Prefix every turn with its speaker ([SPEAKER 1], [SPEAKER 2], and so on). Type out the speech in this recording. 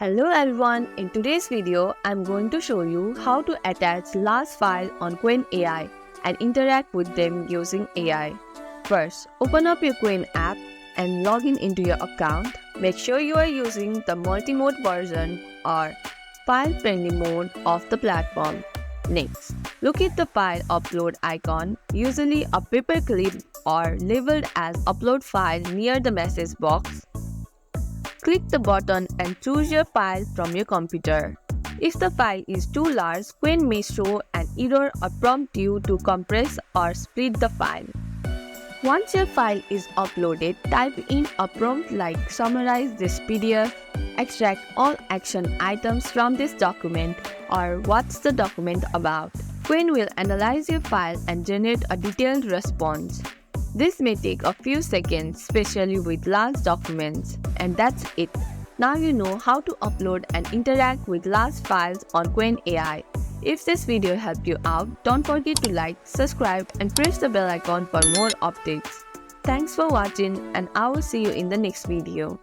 [SPEAKER 1] Hello everyone, in today's video, I'm going to show you how to attach large files on Qwen AI and interact with them using AI. First, open up your Qwen app and log in into your account. Make sure you are using the multi-mode version or file-friendly mode of the platform. Next, look at the file upload icon, usually a paperclip or labeled as upload file near the message box. Click the button and choose your file from your computer. If the file is too large, Qwen may show an error or prompt you to compress or split the file. Once your file is uploaded, type in a prompt like "Summarize this PDF," "Extract all action items from this document," or "What's the document about?" Qwen will analyze your file and generate a detailed response. This may take a few seconds, especially with large documents. And that's it. Now you know how to upload and interact with large files on Qwen AI. If this video helped you out, don't forget to like, subscribe, and press the bell icon for more updates. Thanks for watching, and I will see you in the next video.